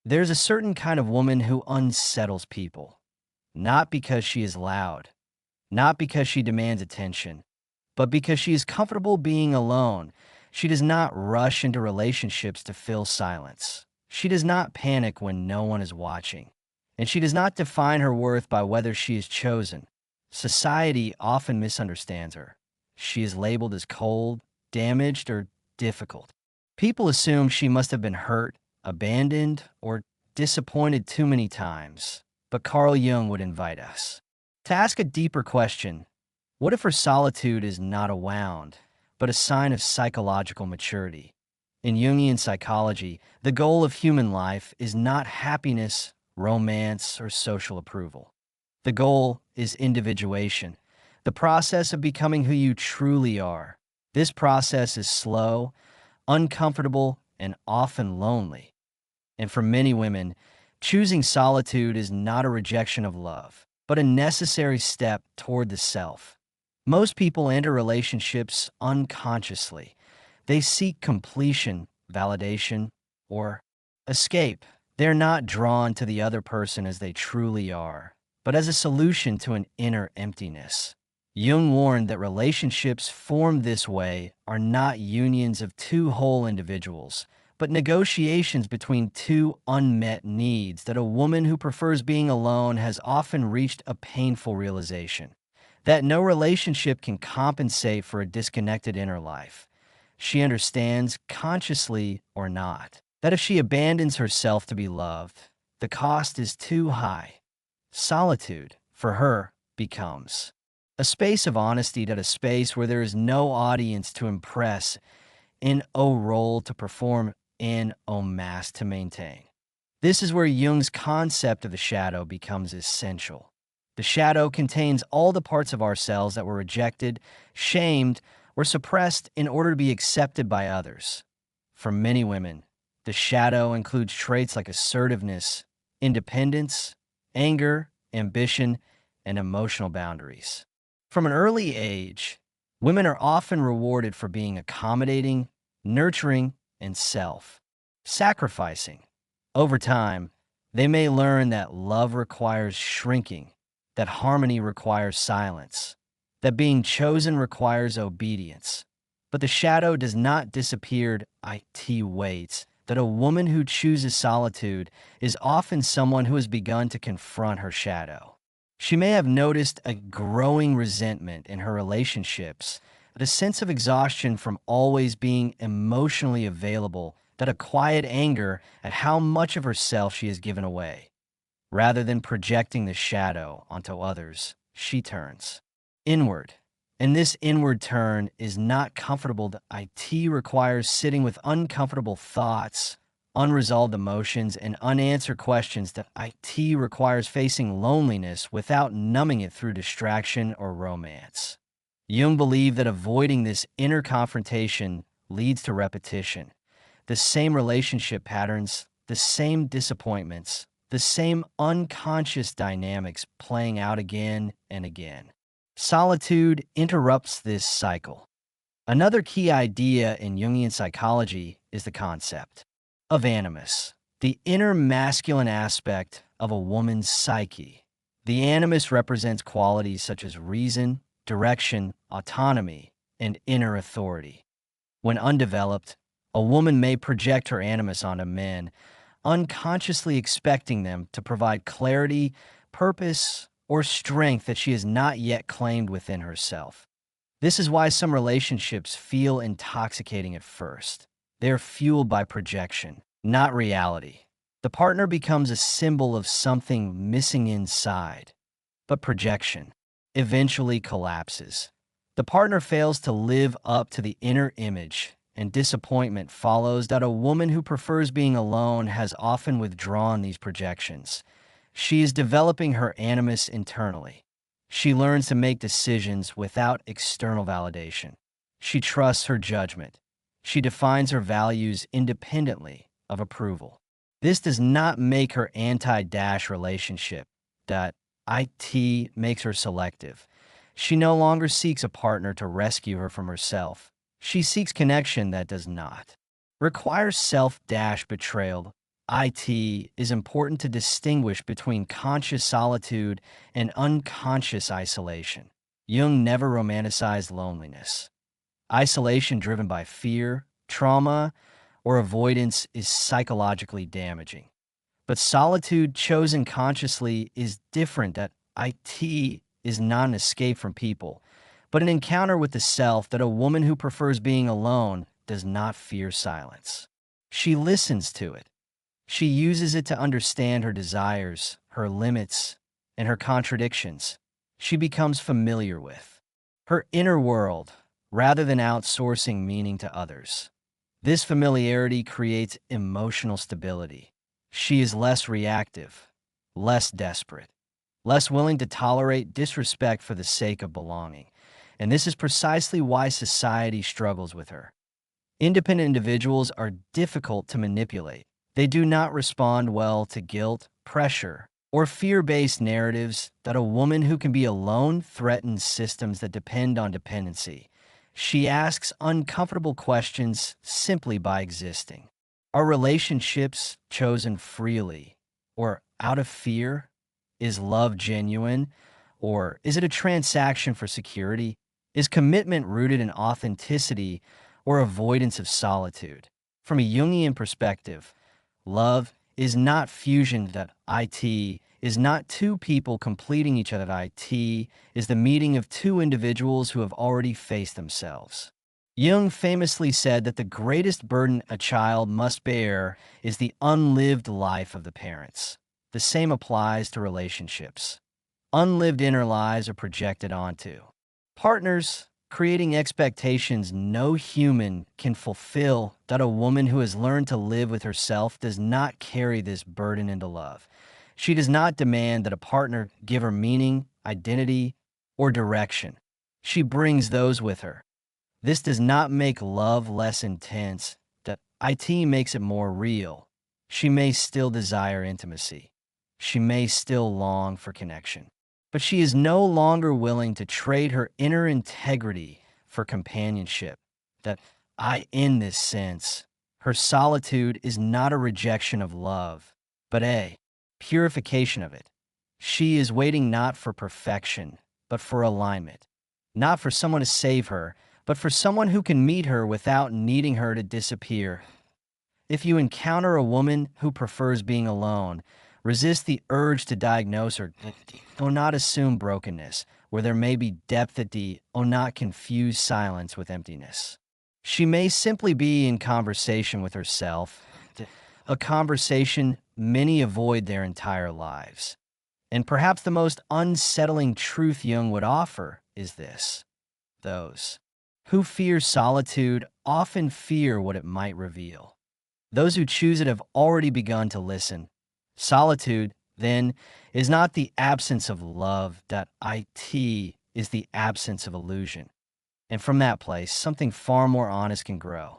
There's a certain kind of woman who unsettles people, not because she is loud, not because she demands attention, but because she is comfortable being alone. She does not rush into relationships to fill silence. She does not panic when no one is watching. And she does not define her worth by whether she is chosen. Society often misunderstands her. She is labeled as cold, damaged, or difficult. People assume she must have been hurt, abandoned, or disappointed too many times. But Carl Jung would invite us to ask a deeper question. What if her solitude is not a wound, but a sign of psychological maturity? In Jungian psychology, the goal of human life is not happiness, romance, or social approval. The goal is individuation, the process of becoming who you truly are. This process is slow, uncomfortable, and often lonely. And for many women, choosing solitude is not a rejection of love, but a necessary step toward the self. Most people enter relationships unconsciously. They seek completion, validation, or escape. They're not drawn to the other person as they truly are, but as a solution to an inner emptiness. Jung warned that relationships formed this way are not unions of two whole individuals, but negotiations between two unmet needs that a woman who prefers being alone has often reached a painful realization. That no relationship can compensate for a disconnected inner life. She understands, consciously or not, that if she abandons herself to be loved, the cost is too high. Solitude, for her, becomes a space of honesty, a space where there is no audience to impress, in no role to perform, in no mask to maintain. This is where Jung's concept of the shadow becomes essential. The shadow contains all the parts of ourselves that were rejected, shamed, or suppressed in order to be accepted by others. For many women, the shadow includes traits like assertiveness, independence, anger, ambition, and emotional boundaries. From an early age, women are often rewarded for being accommodating, nurturing, and self-sacrificing. Over time, they may learn that love requires shrinking, that harmony requires silence, that being chosen requires obedience. But the shadow does not disappear. It waits. That a woman who chooses solitude is often someone who has begun to confront her shadow. She may have noticed a growing resentment in her relationships, a sense of exhaustion from always being emotionally available, that a quiet anger at how much of herself she has given away. Rather than projecting the shadow onto others, she turns inward. And this inward turn is not comfortable. It requires sitting with uncomfortable thoughts, unresolved emotions, and unanswered questions. That it requires facing loneliness without numbing it through distraction or romance. Jung believed that avoiding this inner confrontation leads to repetition. The same relationship patterns, the same disappointments, the same unconscious dynamics playing out again and again. Solitude interrupts this cycle. Another key idea in Jungian psychology is the concept of animus, the inner masculine aspect of a woman's psyche. The animus represents qualities such as reason, direction, autonomy, and inner authority. When undeveloped, a woman may project her animus onto men, unconsciously expecting them to provide clarity, purpose, or strength that she has not yet claimed within herself. This is why some relationships feel intoxicating at first. They are fueled by projection, not reality. The partner becomes a symbol of something missing inside, but projection eventually collapses. The partner fails to live up to the inner image, and disappointment follows. That a woman who prefers being alone has often withdrawn these projections. She is developing her animus internally. She learns to make decisions without external validation. She trusts her judgment. She defines her values independently of approval. This does not make her anti-dash relationship. That it makes her selective. She no longer seeks a partner to rescue her from herself. She seeks connection that does not require self-betrayal. IT is important to distinguish between conscious solitude and unconscious isolation. Jung never romanticized loneliness. Isolation driven by fear, trauma, or avoidance is psychologically damaging. But solitude chosen consciously is different. That IT is not an escape from people, but an encounter with the self. That a woman who prefers being alone does not fear silence. She listens to it. She uses it to understand her desires, her limits, and her contradictions. She becomes familiar with her inner world rather than outsourcing meaning to others. This familiarity creates emotional stability. She is less reactive, less desperate, less willing to tolerate disrespect for the sake of belonging. And this is precisely why society struggles with her. Independent individuals are difficult to manipulate. They do not respond well to guilt, pressure, or fear-based narratives. That a woman who can be alone threatens systems that depend on dependency. She asks uncomfortable questions simply by existing. Are relationships chosen freely or out of fear? Is love genuine, or is it a transaction for security? Is commitment rooted in authenticity or avoidance of solitude? From a Jungian perspective, love is not fusion. That IT is not two people completing each other. That IT is the meeting of two individuals who have already faced themselves. Jung famously said that the greatest burden a child must bear is the unlived life of the parents. The same applies to relationships. Unlived inner lives are projected onto partners, creating expectations no human can fulfill. That a woman who has learned to live with herself does not carry this burden into love. She does not demand that a partner give her meaning, identity, or direction. She brings those with her. This does not make love less intense. That IT makes it more real. She may still desire intimacy. She may still long for connection. But she is no longer willing to trade her inner integrity for companionship. That in this sense, her solitude is not a rejection of love, but a purification of it. She is waiting not for perfection, but for alignment. Not for someone to save her, but for someone who can meet her without needing her to disappear. If you encounter a woman who prefers being alone, resist the urge to diagnose her. Do not assume brokenness, where there may be depth at D. Do not confuse silence with emptiness. She may simply be in conversation with herself, a conversation many avoid their entire lives. And perhaps the most unsettling truth Jung would offer is this: those who fear solitude often fear what it might reveal. Those who choose it have already begun to listen. Solitude, then, is not the absence of love. That IT is the absence of illusion. And from that place, something far more honest can grow.